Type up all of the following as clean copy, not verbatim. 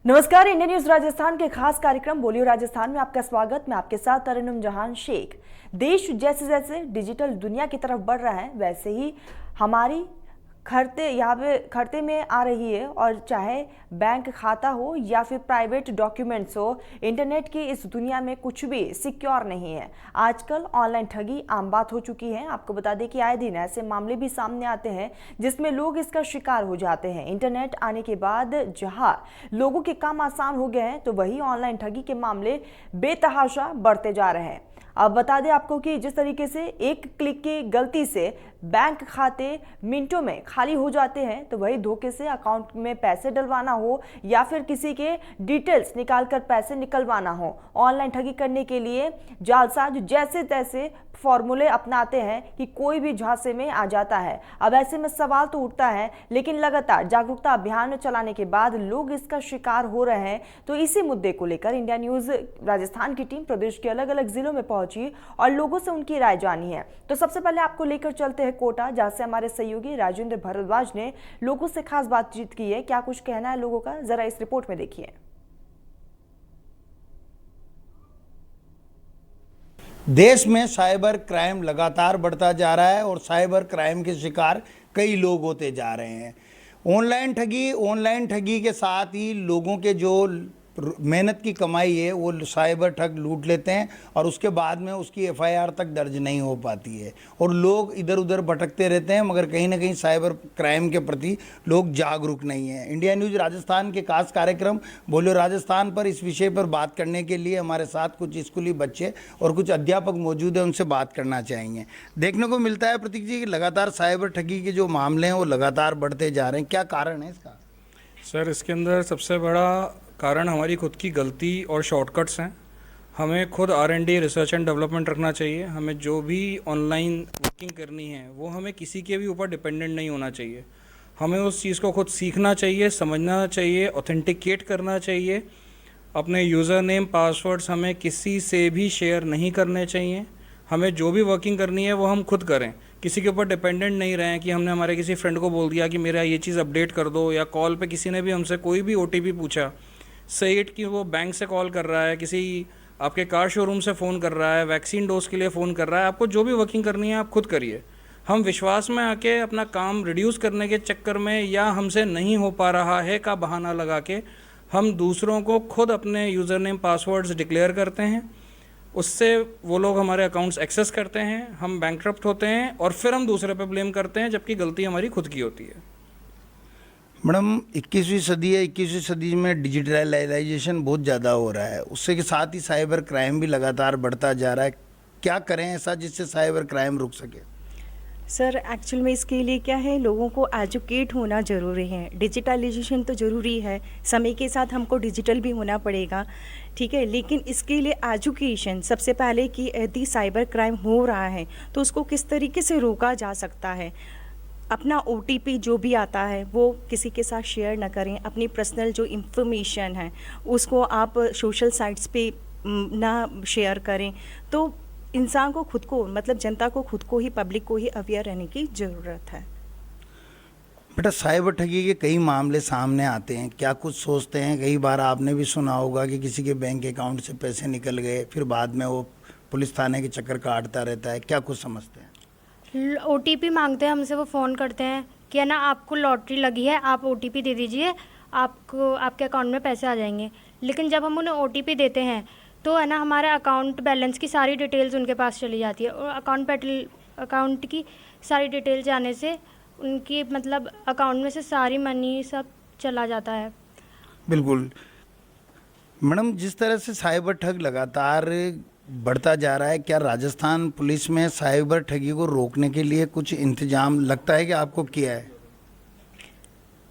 नमस्कार, India news Rajasthan के खास कार्यक्रम बोलियो राजस्थान में आपका स्वागत। मैं आपके साथ तरन्नुम जहान शेख। देश जैसे जैसे डिजिटल दुनिया की तरफ बढ़ रहा है, वैसे ही हमारी खर्ते में आ रही है। और चाहे बैंक खाता हो या फिर प्राइवेट डॉक्यूमेंट्स हो, इंटरनेट की इस दुनिया में कुछ भी सिक्योर नहीं है। आजकल ऑनलाइन ठगी आम बात हो चुकी है। आपको बता दें कि आए दिन ऐसे मामले भी सामने आते हैं जिसमें लोग इसका शिकार हो जाते हैं। इंटरनेट आने के बाद जहां लोगों के काम आसान हो गए हैं, तो वही ऑनलाइन ठगी के मामले बेतहाशा बढ़ते जा रहे हैं। अब बता दें आपको कि जिस तरीके से एक क्लिक की गलती से बैंक खाते मिनटों में खाली हो जाते हैं, तो वही धोखे से अकाउंट में पैसे डलवाना हो या फिर किसी के डिटेल्स निकालकर पैसे निकलवाना हो, ऑनलाइन ठगी करने के लिए जालसाज जैसे तैसे फॉर्मूले अपनाते हैं कि कोई भी झांसे में आ जाता है। अब ऐसे में सवाल तो उठता है, लेकिन लगातार जागरूकता अभियान चलाने के बाद लोग इसका शिकार हो रहे हैं। तो इसी मुद्दे को लेकर इंडिया न्यूज राजस्थान की टीम प्रदेश के अलग अलग जिलों में पहुंची और लोगों से उनकी राय जानी है। तो सबसे पहले आपको लेकर चलते हैं कोटा, जहां से हमारे सहयोगी राजेंद्र भारद्वाज ने लोगों से खास बातचीत की है। क्या कुछ कहना है लोगों का, जरा इस रिपोर्ट में देखिए। देश में साइबर क्राइम लगातार बढ़ता जा रहा है और साइबर क्राइम के शिकार कई लोग होते जा रहे हैं। ऑनलाइन ठगी के साथ ही लोगों के जो मेहनत की कमाई है वो साइबर ठग लूट लेते हैं और उसके बाद में उसकी एफआईआर तक दर्ज नहीं हो पाती है और लोग इधर उधर भटकते रहते हैं, मगर कहीं ना कहीं साइबर क्राइम के प्रति लोग जागरूक नहीं हैं। इंडिया न्यूज राजस्थान के खास कार्यक्रम बोलियो राजस्थान पर इस विषय पर बात करने के लिए हमारे साथ कुछ स्कूली बच्चे और कुछ अध्यापक मौजूद हैं, उनसे बात करना चाहेंगे। देखने को मिलता है प्रतीक जी कि लगातार साइबर ठगी के जो मामले हैं वो लगातार बढ़ते जा रहे हैं, क्या कारण है इसका? सर, इसके अंदर सबसे बड़ा कारण हमारी खुद की गलती और शॉर्टकट्स हैं। हमें खुद R&D रिसर्च एंड डेवलपमेंट रखना चाहिए। हमें जो भी ऑनलाइन वर्किंग करनी है वो हमें किसी के भी ऊपर डिपेंडेंट नहीं होना चाहिए। हमें उस चीज़ को खुद सीखना चाहिए, समझना चाहिए, ऑथेंटिकेट करना चाहिए। अपने यूज़र नेम पासवर्ड्स हमें किसी से भी शेयर नहीं करने चाहिए। हमें जो भी वर्किंग करनी है वो हम खुद करें, किसी के ऊपर डिपेंडेंट नहीं रहें कि हमने हमारे किसी फ्रेंड को बोल दिया कि मेरा ये चीज़ अपडेट कर दो, या कॉल पे किसी ने भी हमसे कोई भी OTP पूछा, सेट कि वो बैंक से कॉल कर रहा है, किसी आपके कार शोरूम से फ़ोन कर रहा है, वैक्सीन डोज के लिए फ़ोन कर रहा है। आपको जो भी वर्किंग करनी है आप खुद करिए। हम विश्वास में आके अपना काम रिड्यूस करने के चक्कर में या हमसे नहीं हो पा रहा है का बहाना लगा के हम दूसरों को खुद अपने यूज़र नेम पासवर्ड्स डिक्लेयर करते हैं। उससे वो लोग हमारे अकाउंट्स एक्सेस करते हैं, हम बैंकक्रप्ट होते हैं और फिर हम दूसरे पे ब्लेम करते हैं, जबकि गलती हमारी खुद की होती है। मैडम, 21वीं सदी है, 21वीं सदी में डिजिटलाइजेशन बहुत ज़्यादा हो रहा है, उससे के साथ ही साइबर क्राइम भी लगातार बढ़ता जा रहा है। क्या करें ऐसा जिससे साइबर क्राइम रुक सके? सर, एक्चुअल में इसके लिए क्या है, लोगों को एजुकेट होना ज़रूरी है। डिजिटलाइजेशन तो ज़रूरी है, समय के साथ हमको डिजिटल भी होना पड़ेगा, ठीक है, लेकिन इसके लिए एजुकेशन सबसे पहले कि यदि साइबर क्राइम हो रहा है तो उसको किस तरीके से रोका जा सकता है। अपना OTP जो भी आता है वो किसी के साथ शेयर ना करें। अपनी पर्सनल जो इंफॉर्मेशन है उसको आप सोशल साइट्स पे ना शेयर करें। तो इंसान को खुद को, मतलब जनता को खुद को ही, पब्लिक को ही अवेयर रहने की ज़रूरत है। बेटा, साइबर ठगी के कई मामले सामने आते हैं, क्या कुछ सोचते हैं? कई बार आपने भी सुना होगा कि किसी के बैंक अकाउंट से पैसे निकल गए, फिर बाद में वो पुलिस थाने के चक्कर काटता रहता है, क्या कुछ समझते हैं? OTP मांगते हैं हमसे, वो फ़ोन करते हैं कि है ना आपको लॉटरी लगी है, आप OTP दे दीजिए, आपको आपके अकाउंट में पैसे आ जाएंगे। लेकिन जब हम उन्हें OTP देते हैं तो है ना हमारे अकाउंट बैलेंस की सारी डिटेल्स उनके पास चली जाती है और अकाउंट की सारी डिटेल जाने से उनकी मतलब अकाउंट में से सारी मनी सब चला जाता है। बिल्कुल मैडम, जिस तरह से साइबर ठग लगातार बढ़ता जा रहा है, क्या राजस्थान पुलिस में साइबर ठगी को रोकने के लिए कुछ इंतजाम लगता है कि आपको किया है?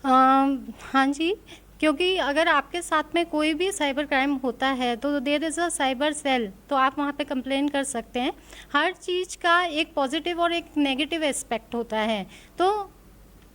हाँ जी, क्योंकि अगर आपके साथ में कोई भी साइबर क्राइम होता है तो there is a cyber cell, तो आप वहाँ पे कंप्लेन कर सकते हैं। हर चीज़ का एक पॉजिटिव और एक नेगेटिव एस्पेक्ट होता है। तो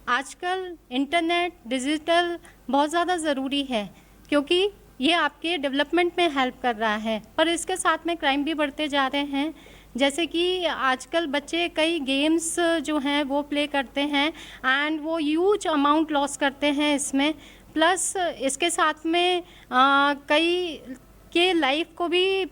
आजकल इंटरनेट डिजिटल बहुत ज़्यादा ज़रूरी है क्योंकि ये आपके डेवलपमेंट में हेल्प कर रहा है, पर इसके साथ में क्राइम भी बढ़ते जा रहे हैं। जैसे कि आजकल बच्चे कई गेम्स जो हैं वो प्ले करते हैं एंड वो ह्यूज अमाउंट लॉस करते हैं इसमें। प्लस इसके साथ में कई के लाइफ को भी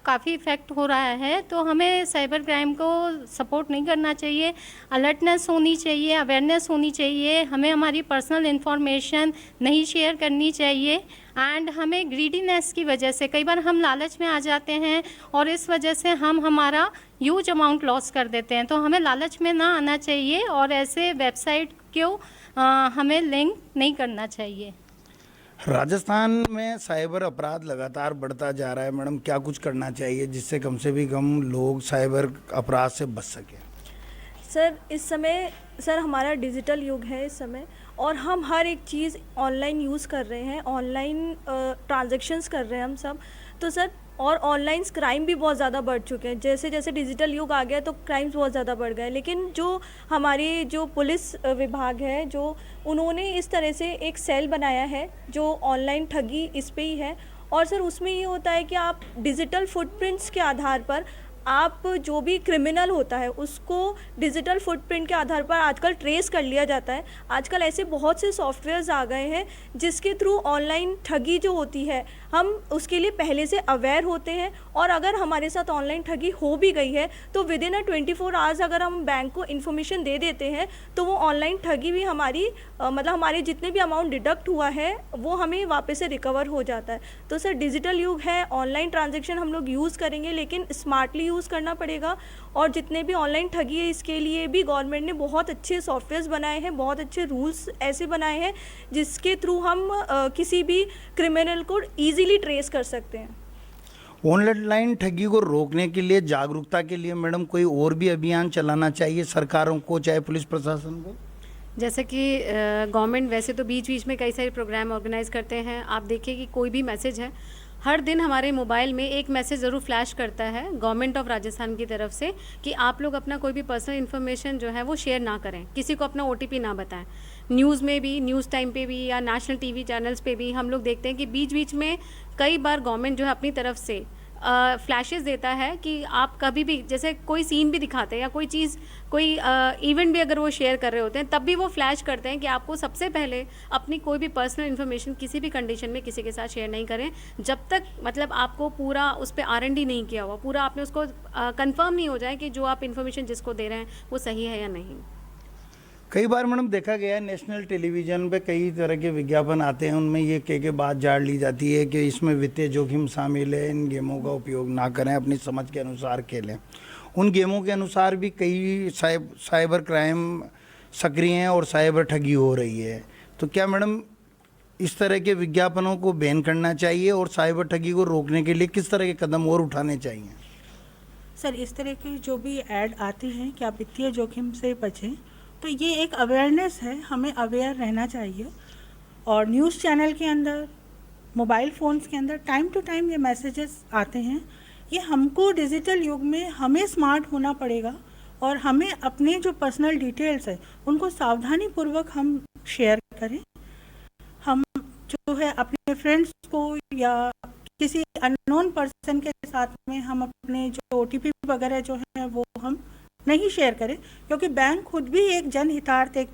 काफ़ी इफ़ेक्ट हो रहा है, तो हमें साइबर क्राइम को सपोर्ट नहीं करना चाहिए। अलर्टनेस होनी चाहिए, अवेयरनेस होनी चाहिए, हमें हमारी पर्सनल इन्फॉर्मेशन नहीं शेयर करनी चाहिए। एंड हमें ग्रीडीनेस की वजह से कई बार हम लालच में आ जाते हैं और इस वजह से हम हमारा ह्यूज अमाउंट लॉस कर देते हैं, तो हमें लालच में ना आना चाहिए और ऐसे वेबसाइट को हमें लिंक नहीं करना चाहिए। राजस्थान में साइबर अपराध लगातार बढ़ता जा रहा है मैडम, क्या कुछ करना चाहिए जिससे कम से भी कम लोग साइबर अपराध से बच सकें? सर इस समय सर हमारा डिजिटल युग है इस समय, और हम हर एक चीज़ ऑनलाइन यूज़ कर रहे हैं, ऑनलाइन ट्रांजैक्शंस कर रहे हैं हम सब। तो सर और ऑनलाइन क्राइम भी बहुत ज़्यादा बढ़ चुके हैं। जैसे जैसे डिजिटल युग आ गया तो क्राइम्स बहुत ज़्यादा बढ़ गए, लेकिन जो हमारी जो पुलिस विभाग है, जो उन्होंने इस तरह से एक सेल बनाया है जो ऑनलाइन ठगी इस पे ही है। और सर उसमें ये होता है कि आप डिजिटल फुटप्रिंट्स के आधार पर आप जो भी क्रिमिनल होता है उसको डिजिटल फुटप्रिंट के आधार पर आजकल ट्रेस कर लिया जाता है। आजकल ऐसे बहुत से सॉफ्टवेयर्स आ गए हैं जिसके थ्रू ऑनलाइन ठगी जो होती है हम उसके लिए पहले से अवेयर होते हैं, और अगर हमारे साथ ऑनलाइन ठगी हो भी गई है तो विद इन 24 आवर्स अगर हम बैंक को इन्फॉर्मेशन दे देते हैं तो वो ऑनलाइन ठगी भी हमारी मतलब हमारे जितने भी अमाउंट डिडक्ट हुआ है वो हमें वापस से रिकवर हो जाता है। तो सर डिजिटल युग है, ऑनलाइन ट्रांजेक्शन हम लोग यूज़ करेंगे लेकिन स्मार्टली यूज़ करना पड़ेगा। और जितने भी ऑनलाइन ठगी है इसके लिए भी गवर्नमेंट ने बहुत अच्छे सॉफ्टवेयर्स बनाए हैं, बहुत अच्छे रूल्स ऐसे बनाए हैं जिसके थ्रू हम किसी भी क्रिमिनल को ईजिली ट्रेस कर सकते हैं। ऑनलाइन ठगी को रोकने के लिए, जागरूकता के लिए मैडम कोई और भी अभियान चलाना चाहिए सरकारों को, चाहे पुलिस प्रशासन को? जैसे कि गवर्नमेंट वैसे तो बीच बीच में कई सारे प्रोग्राम ऑर्गेनाइज करते हैं। आप देखिए कि कोई भी मैसेज है, हर दिन हमारे मोबाइल में एक मैसेज ज़रूर फ्लैश करता है गवर्नमेंट ऑफ राजस्थान की तरफ से कि आप लोग अपना कोई भी पर्सनल इन्फॉर्मेशन जो है वो शेयर ना करें, किसी को अपना OTP ना बताएं। न्यूज़ में भी, न्यूज़ टाइम पे भी या नेशनल TV चैनल्स पे भी हम लोग देखते हैं कि बीच बीच में कई बार गवर्नमेंट जो है अपनी तरफ से फ्लैशेस देता है कि आप कभी भी, जैसे कोई सीन भी दिखाते हैं या कोई चीज़, कोई इवेंट भी अगर वो शेयर कर रहे होते हैं तब भी वो फ्लैश करते हैं कि आपको सबसे पहले अपनी कोई भी पर्सनल इन्फॉर्मेशन किसी भी कंडीशन में किसी के साथ शेयर नहीं करें जब तक मतलब आपको पूरा उस पर R&D नहीं किया हुआ, पूरा आपने उसको कंफर्म नहीं हो जाए कि जो आप इन्फॉर्मेशन जिसको दे रहे हैं वो सही है या नहीं। कई बार मैडम देखा गया है नेशनल टेलीविज़न पे कई तरह के विज्ञापन आते हैं, उनमें ये कह के बात झाड़ ली जाती है कि इसमें वित्तीय जोखिम शामिल है, इन गेमों का उपयोग ना करें, अपनी समझ के अनुसार खेलें। उन गेमों के अनुसार भी कई साइबर क्राइम सक्रिय हैं और साइबर ठगी हो रही है। तो क्या मैडम इस तरह के विज्ञापनों को बैन करना चाहिए और साइबर ठगी को रोकने के लिए किस तरह के कदम और उठाने चाहिए? सर इस तरह की जो भी ऐड आती हैं कि आप वित्तीय जोखिम से बचें, तो ये एक अवेयरनेस है, हमें अवेयर रहना चाहिए। और न्यूज़ चैनल के अंदर, मोबाइल फ़ोन्स के अंदर टाइम टू टाइम ये मैसेजेस आते हैं। ये हमको डिजिटल युग में हमें स्मार्ट होना पड़ेगा और हमें अपने जो पर्सनल डिटेल्स है उनको सावधानी पूर्वक हम शेयर करें। हम जो है अपने फ्रेंड्स को या किसी अननोन पर्सन के साथ में हम अपने जो OTP वगैरह जो है वो हम नहीं शेयर करें, क्योंकि बैंक खुद भी एक जनहितार्थ एक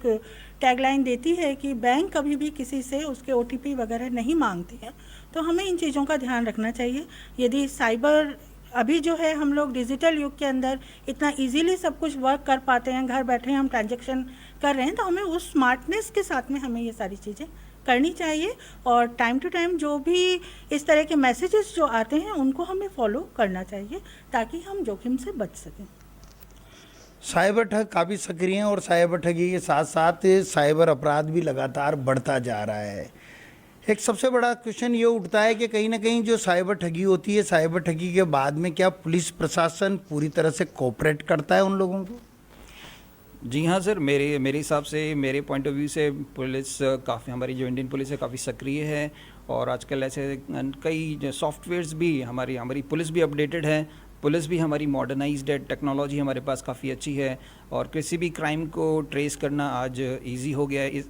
टैगलाइन देती है कि बैंक कभी भी किसी से उसके OTP वगैरह नहीं मांगती है। तो हमें इन चीज़ों का ध्यान रखना चाहिए। यदि साइबर अभी जो है हम लोग डिजिटल युग के अंदर इतना इजीली सब कुछ वर्क कर पाते हैं, घर बैठे हम ट्रांजैक्शन कर रहे हैं, तो हमें उस स्मार्टनेस के साथ में हमें ये सारी चीज़ें करनी चाहिए। और टाइम टू टाइम जो भी इस तरह के मैसेजेस जो आते हैं उनको हमें फॉलो करना चाहिए ताकि हम जोखिम से बच सकें। साइबर ठग काफ़ी सक्रिय हैं और साइबर ठगी के साथ साथ साइबर अपराध भी लगातार बढ़ता जा रहा है। एक सबसे बड़ा क्वेश्चन ये उठता है कि कहीं ना कहीं जो साइबर ठगी होती है, साइबर ठगी के बाद में क्या पुलिस प्रशासन पूरी तरह से कोऑपरेट करता है उन लोगों को? जी हाँ सर, मेरे हिसाब से, मेरे पॉइंट ऑफ व्यू से पुलिस काफ़ी, हमारी जो इंडियन पुलिस है काफ़ी सक्रिय है। और आजकल ऐसे कई सॉफ्टवेयर्स भी हमारी पुलिस भी अपडेटेड है, पुलिस भी हमारी मॉडर्नाइज्ड है, टेक्नोलॉजी हमारे पास काफ़ी अच्छी है। और किसी भी क्राइम को ट्रेस करना आज इजी हो गया है।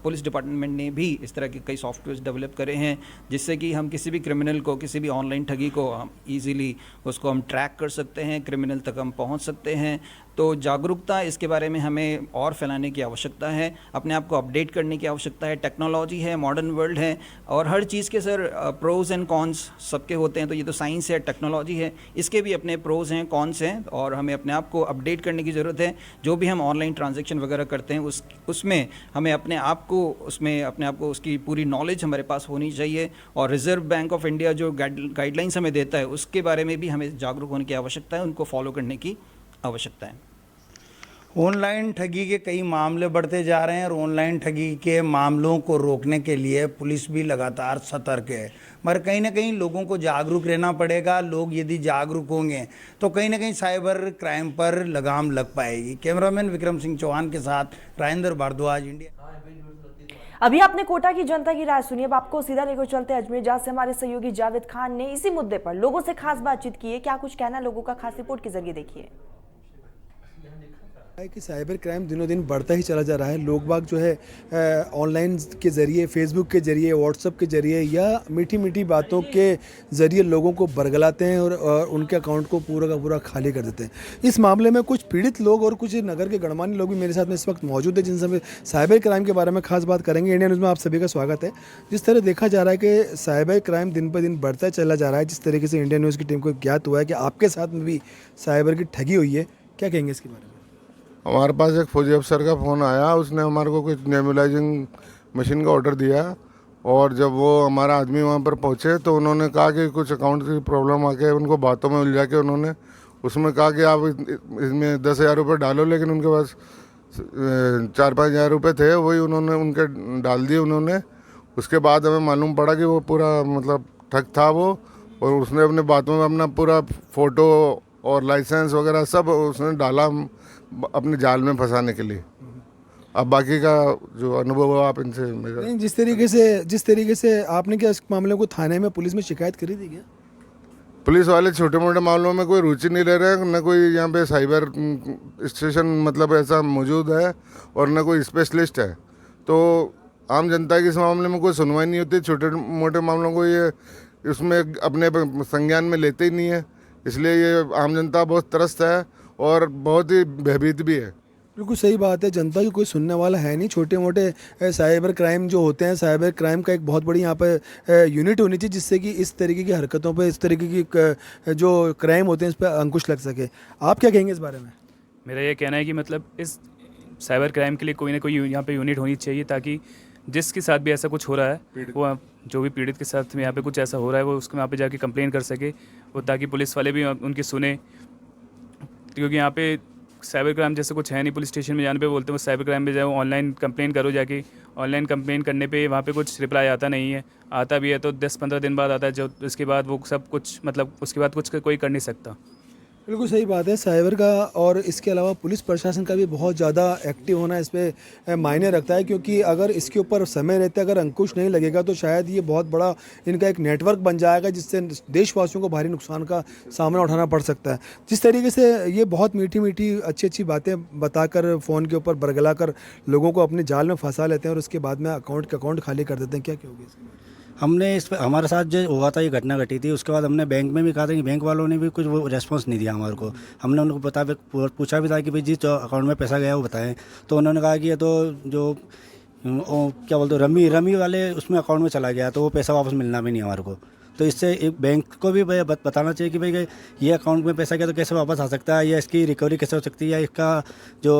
पुलिस डिपार्टमेंट ने भी इस तरह के कई सॉफ्टवेयर डेवलप करे हैं जिससे कि हम किसी भी क्रिमिनल को, किसी भी ऑनलाइन ठगी को हम ईज़िली उसको हम ट्रैक कर सकते हैं, क्रिमिनल तक हम पहुंच सकते हैं। तो जागरूकता इसके बारे में हमें और फैलाने की आवश्यकता है, अपने आप को अपडेट करने की आवश्यकता है। टेक्नोलॉजी है, मॉडर्न वर्ल्ड है और हर चीज़ के सर प्रोज एंड कॉन्स सबके होते हैं। तो ये तो साइंस है, टेक्नोलॉजी है, इसके भी अपने प्रोज हैं, कॉन्स हैं और हमें अपने आप को अपडेट करने की ज़रूरत है। जो भी हम ऑनलाइन ट्रांजैक्शन वगैरह करते हैं उसमें हमें अपने आप को उसकी पूरी नॉलेज हमारे पास होनी चाहिए। और रिजर्व बैंक ऑफ इंडिया जो गाइडलाइंस हमें देता है उसके बारे में भी हमें जागरूक होने की आवश्यकता है, उनको फॉलो करने की आवश्यकता है। ऑनलाइन ठगी के कई मामले बढ़ते जा रहे हैं और ऑनलाइन ठगी के मामलों को रोकने के लिए पुलिस भी लगातार सतर्क है, मगर कहीं ना कहीं लोगों को जागरूक रहना पड़ेगा। लोग यदि जागरूक होंगे तो कहीं ना कहीं साइबर क्राइम पर लगाम लग पाएगी। कैमरामैन विक्रम सिंह चौहान के साथ राजेंद्र भारद्वाज, इंडिया। अभी आपने कोटा की जनता की राय सुनी, अब आपको सीधा लेकर चलते अजमेर, जहां से हमारे सहयोगी जावेद खान ने इसी मुद्दे पर लोगों से खास बातचीत की है। क्या कुछ कहना लोगों का, खास रिपोर्ट के जरिए देखिए। कि साइबर क्राइम दिनों दिन बढ़ता ही चला जा रहा है। लोग बाग जो है ऑनलाइन के ज़रिए, फेसबुक के ज़रिए, व्हाट्सएप के ज़रिए या मीठी मीठी बातों के ज़रिए लोगों को बरगलाते हैं और उनके अकाउंट को पूरा का पूरा खाली कर देते हैं। इस मामले में कुछ पीड़ित लोग और कुछ नगर के गणमान्य लोग भी मेरे साथ में इस वक्त मौजूद है, जिनसे साइबर क्राइम के बारे में खास बात करेंगे। इंडिया न्यूज़ में आप सभी का स्वागत है। जिस तरह देखा जा रहा है कि साइबर क्राइम दिन पर दिन बढ़ता चला जा रहा है, जिस तरीके से इंडिया न्यूज़ की टीम को ज्ञात हुआ है कि आपके साथ में भी साइबर की ठगी हुई है, क्या कहेंगे इसके बारे में? हमारे पास एक फौजी अफसर का फ़ोन आया, उसने हमारे को कुछ नेबुलाइजिंग मशीन का ऑर्डर दिया और जब वो हमारा आदमी वहाँ पर पहुँचे तो उन्होंने कहा कि कुछ अकाउंट की प्रॉब्लम आके उनको बातों में उलझा के उन्होंने उसमें कहा कि आप इसमें 10,000 रुपये डालो, लेकिन उनके पास 4-5 हज़ार रुपये थे, वही उन्होंने उनके डाल दिए उन्होंने। उसके बाद हमें मालूम पड़ा कि वो पूरा मतलब ठग था वो, और उसने अपने बातों में अपना पूरा फ़ोटो और लाइसेंस वगैरह सब उसने डाला अपने जाल में फंसाने के लिए। अब बाकी का जो अनुभव हुआ आप इनसे मेरा नहीं, जिस तरीके से आपने क्या इस मामले को थाने में पुलिस में शिकायत करी थी क्या? पुलिस वाले छोटे मोटे मामलों में कोई रुचि नहीं ले रहे हैं, न कोई यहाँ पे साइबर स्टेशन मतलब ऐसा मौजूद है और न कोई स्पेशलिस्ट है। तो आम जनता की इस मामले में कोई सुनवाई नहीं होती। छोटे मोटे मामलों को ये उसमें अपने संज्ञान में लेते ही नहीं है, इसलिए ये आम जनता बहुत त्रस्त है और बहुत ही भयभीत भी है। बिल्कुल सही बात है, जनता की कोई सुनने वाला है नहीं। छोटे मोटे साइबर क्राइम जो होते हैं, साइबर क्राइम का एक बहुत बड़ी यहाँ पे यूनिट होनी चाहिए जिससे कि इस तरीके की हरकतों पे, इस तरीके की जो क्राइम होते हैं इस पर अंकुश लग सके। आप क्या कहेंगे इस बारे में? मेरा ये कहना है कि मतलब इस साइबर क्राइम के लिए कोई ना कोई यहाँ पे यूनिट होनी चाहिए, ताकि जिसके साथ भी ऐसा कुछ हो रहा है वो जो भी पीड़ित के साथ में यहाँ पे कुछ ऐसा हो रहा है वो उसको यहाँ पे जाके कंप्लेन कर सके, और ताकि पुलिस वाले भी उनकी सुने। क्योंकि यहाँ पे साइबर क्राइम जैसे कुछ है नहीं, पुलिस स्टेशन में जाने पे बोलते हैं वो साइबर क्राइम पे जाओ, ऑनलाइन कंप्लेन करो जाके। ऑनलाइन कंप्लेन करने पे वहाँ पे कुछ रिप्लाई आता नहीं है, आता भी है तो 10-15 दिन बाद आता है, जो उसके बाद वो सब कुछ मतलब उसके बाद कुछ कोई कर नहीं सकता। बिल्कुल सही बात है। साइबर का और इसके अलावा पुलिस प्रशासन का भी बहुत ज़्यादा एक्टिव होना इस पर मायने रखता है, क्योंकि अगर इसके ऊपर समय रहते अगर अंकुश नहीं लगेगा तो शायद ये बहुत बड़ा इनका एक नेटवर्क बन जाएगा जिससे देशवासियों को भारी नुकसान का सामना उठाना पड़ सकता है। जिस तरीके से ये बहुत मीठी मीठी अच्छी बातें बताकर फ़ोन के ऊपर बरगला कर लोगों को अपने जाल में फंसा लेते हैं और उसके बाद में अकाउंट खाली कर देते हैं, क्या कहोगे इसके? हमने इस पर हमारे साथ जो हुआ था, ये घटना घटी थी, उसके बाद हमने बैंक में भी कहा था कि बैंक वालों ने भी कुछ वो रेस्पॉन्स नहीं दिया हमारे को। हमने उनको पूछा भी था कि भाई जिस अकाउंट में पैसा गया वो बताएं, तो उन्होंने कहा कि ये तो जो क्या बोलते रमी वाले उसमें अकाउंट में चला गया, तो वो पैसा वापस मिलना भी नहीं हमारे को। तो इससे एक बैंक को भी बताना चाहिए कि भाई ये अकाउंट में पैसा गया तो कैसे वापस आ सकता है, या इसकी रिकवरी कैसे हो सकती है, या इसका जो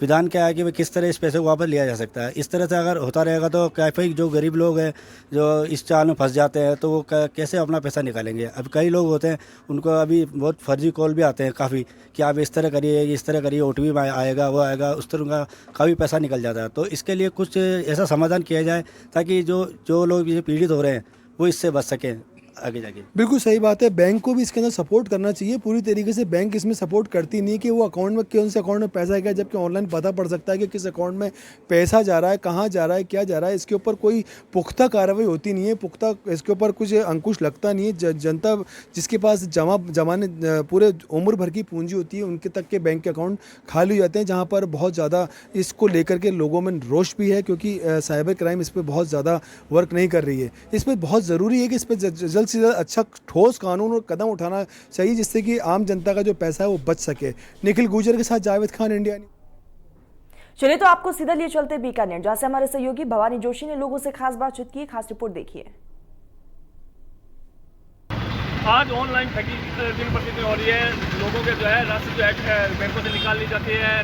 विधान क्या है कि भाई किस तरह इस पैसे को वापस लिया जा सकता है। इस तरह से अगर होता रहेगा तो काफ़ी जो गरीब लोग हैं जो इस चाल में फंस जाते हैं तो वो कैसे अपना पैसा निकालेंगे। अब कई लोग होते हैं उनको अभी बहुत फर्जी कॉल भी आते हैं काफ़ी कि आप इस तरह करिए OTP आएगा, वो आएगा, उस तरह का काफ़ी पैसा निकल जाता है। तो इसके लिए कुछ ऐसा समाधान किया जाए ताकि जो लोग ये पीड़ित हो रहे हैं वो इससे बच सकें। आगे जाके। बिल्कुल सही बात है, बैंक को भी इसके अंदर सपोर्ट करना चाहिए पूरी तरीके से। बैंक इसमें सपोर्ट करती नहीं है कि वो अकाउंट में कौन से अकाउंट में पैसा गया, जबकि ऑनलाइन पता पड़ सकता है कि किस अकाउंट में पैसा जा रहा है, कहाँ जा रहा है, क्या जा रहा है। इसके ऊपर कोई पुख्ता कार्रवाई होती नहीं है, पुख्ता इसके ऊपर कुछ अंकुश लगता नहीं है। जनता जिसके पास जमाने पूरे उम्र भर की पूंजी होती है, उनके तक के बैंक के अकाउंट खाली हो जाते हैं, जहाँ पर बहुत ज़्यादा इसको लेकर के लोगों में रोष भी है, क्योंकि साइबर क्राइम इस पर बहुत ज़्यादा वर्क नहीं कर रही है। इस पर बहुत ज़रूरी है कि इस पर जल्द से जल्द अच्छा ठोस कानून और कदम उठाना चाहिए, जिससे कि आम जनता का जो पैसा है वो बच सके। निखिल गुजर के साथ जावेद खान, इंडिया। चलिए तो आपको सीधा लिए चलते बीकानेर, जहां से हमारे सहयोगी भवानी जोशी ने लोगों से खास बातचीत की। खास रिपोर्ट देखिए। आज ऑनलाइन ठगी दिन प्रतिदिन हो रही है। लोगों के जो है राशि जो है बैंकों से निकाल ली जाती है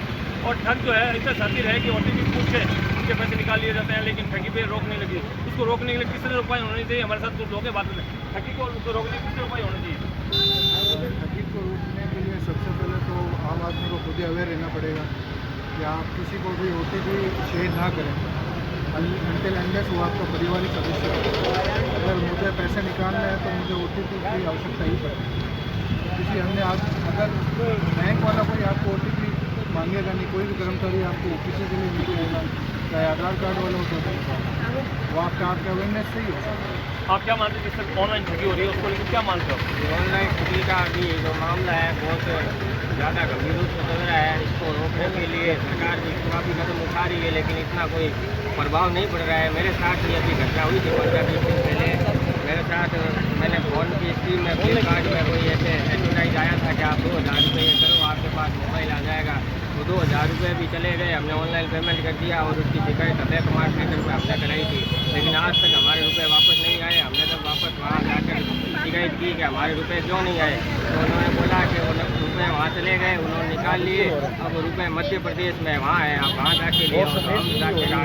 और ठग जो है इतना शातिर है कि OTP पूछ के उनके पैसे निकाल लिए जाते हैं, लेकिन ठगी पे रोक नहीं लगी। इसको रोकने के लिए किस तरह उपाय होने चाहिए? हमारे साथ कुछ लोग हैं, बात में ठगी को रोकने के किस तरह उपाय होने चाहिए? ठगी को रोकने के लिए सबसे पहले तो आम आदमी को खुद ही अवेयर रहना पड़ेगा कि आप किसी को भी OTP शेयर ना करें अनटिल अनलेस वो आपका पारिवारिक सदस्य है। अगर मुझे पैसे निकालना है तो मुझे OTP की आवश्यकता ही पड़ती है। किसी अन्य अगर बैंक वाला कोई आपको OTP मांगेगा नहीं, कोई भी कर्मचारी आपको किसी के लिए नहीं देगा, चाहे आधार कार्ड वाला हो तो वो आपके अवेयरनेस से ही हो सकता है। आप क्या मानते हैं जिससे ऑनलाइन ठगी हो रही है उसको लेकर क्या मानते हो? ऑनलाइन ठगी का अभी जो मामला है बहुत ज़्यादा गंभीर रूप से चल रहा है। इसको रोकने के लिए सरकार भी काफ़ी कदम उठा रही है, लेकिन इतना कोई प्रभाव नहीं पड़ रहा है। मेरे साथ ही अभी घटना हुई थी 15-20 दिन पहले। मेरे साथ मैंने फ़ोन की स्क्रीन में फ्लिपकार्ट में कोई ऐसे एडवर्टाइज आया था कि आप 2000 रुपये करो, आपके पास मोबाइल आ जाएगा। तो 2000 रुपये भी चले गए। हमने ऑनलाइन पेमेंट कर दिया और उसकी शिकायत अभय कुमार सेंटर पर हमने कराई थी, लेकिन आज तक हमारे रुपये वापस नहीं आए। हमने जब वापस वहाँ जाकर शिकायत की कि हमारे रुपये क्यों नहीं आए, तो उन्होंने बोला कि वो रुपये वहाँ चले गए, उन्होंने निकाल लिए। अब रुपये मध्य प्रदेश में वहाँ है, आप वहाँ जाके लिए। हम जाके कहा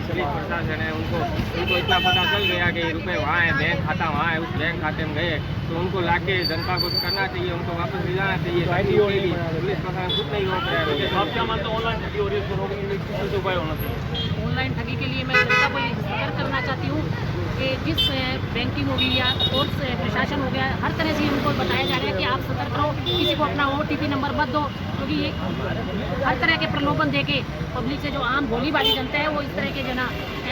पुलिस प्रशासन है, उनको इतना पता चल गया कि रुपये वहाँ है, बैंक खाता वहाँ है। उस बैंक खाते में गए तो उनको लाके जनता को करना चाहिए, उनको वापस ले जाना चाहिए। पुलिस प्रशासन खुद नहीं रोक रहा है। आप क्या मानते हैं ऑनलाइन ठगी हो रही है, उसको रोकने के लिए किस उपाय होना चाहिए? ऑनलाइन ठगी के लिए मैं जनता को सतर्क करना चाहती हूँ कि जिस बैंकिंग होगी या कोर्ट प्रशासन हो गया, हर तरह से उनको बताया जा रहा है कि आप सतर्क रहो, किसी को अपना OTP नंबर मत दो, क्योंकि ये हर तरह के प्रलोभन देके पब्लिक से जो आम भोली भाली जनता है वो इस तरह के जो ना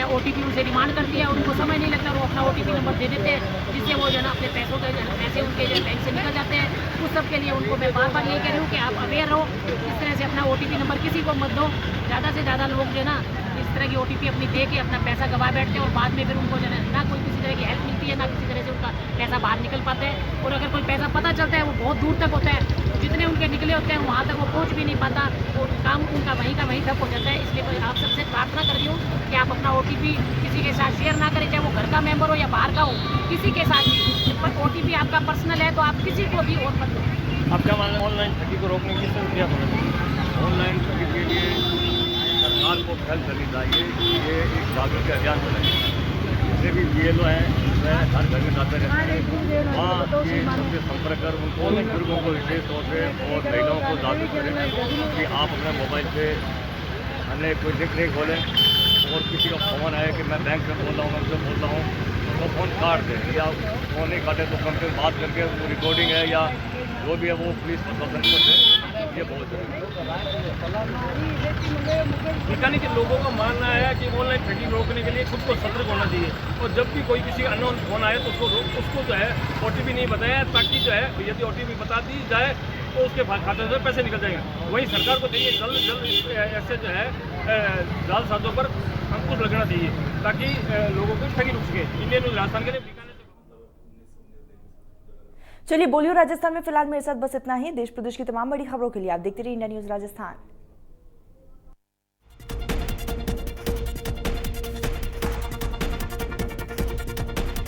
OTP उनसे डिमांड करती है। उनको समझ नहीं लगता, वो अपना OTP नंबर दे देते हैं, जिससे वो जो ना अपने पैसों के पैसे उनके जो बैंक से निकल जाते हैं। उस सब के लिए उनको मैं बार बार यही कह रही हूँ कि आप अवेयर रहो, इस तरह से अपना OTP नंबर किसी को मत दो। ज़्यादा से ज़्यादा लोग जो ना इस तरह की OTP अपनी दे के अपना पैसा गवा बैठते हैं और बाद में फिर उनको जो है ना कोई किसी तरह की हेल्प मिलती है, ना किसी तरह से उनका पैसा बाहर निकल पाता है। और अगर कोई पैसा पता चलता है वो बहुत दूर तक होता है, जितने उनके निकले होते हैं वहाँ तक वो पहुँच भी नहीं पाता, और काम उनका वहीं का वहीं ठप हो जाता है। इसलिए तो आप सबसे प्रार्थना कर रही हूँ कि आप अपना OTP किसी के साथ शेयर ना करें, चाहे वो घर का मेम्बर हो या बाहर का हो, किसी के साथ भी। पर OTP आपका पर्सनल है तो आप किसी को भी और मत दो। आप क्या मान रहे हैं ऑनलाइन ठगी को रोकने की किस तरह प्रयास होना चाहिए? ऑनलाइन ठगी के लिए सरकार को पहल करनी चाहिए। ये एक जागरूकता अभियान होना चाहिए, जिससे भी BLO हैं वह हर घर में जाते रहते हैं, वहाँ के सबसे संपर्क कर उनको बुजुर्गों को विशेष तौर पर और महिलाओं को जागरूक करें कि आप अपने मोबाइल पे अन्य कोई लिंक नहीं खोलें, और किसी का फोन आए कि मैं बैंक से बोल रहा हूँ, मैं उनसे बोल रहा हूँ, तो फ़ोन काट दें, या फ़ोन नहीं काटे तो कम से कम बात करके वो रिकॉर्डिंग है या जो भी है वो पुलिस प्रशासन को दें। ये बहुत जरूरी है। कि लोगों का मानना है कि ऑनलाइन ठगी रोकने के लिए खुद को सतर्क होना चाहिए, और जब भी कोई किसी अननोन फोन आए तो उसको जो है OTP नहीं बताया, ताकि जो है यदि OTP बता दी जाए तो उसके खाते से पैसे निकल जाएंगे। वहीं सरकार को चाहिए जल्द से जल्द ऐसे जो है जालसाजों पर अंकुश लगना चाहिए, ताकि लोगों को ठगी रुक सके। इंडियन न्यूज़ राजस्थान के लिए। चलिए बोलिए राजस्थान में फिलहाल मेरे साथ बस इतना ही। देश प्रदेश की तमाम बड़ी खबरों के लिए आप देखते रहिए इंडिया न्यूज़ राजस्थान।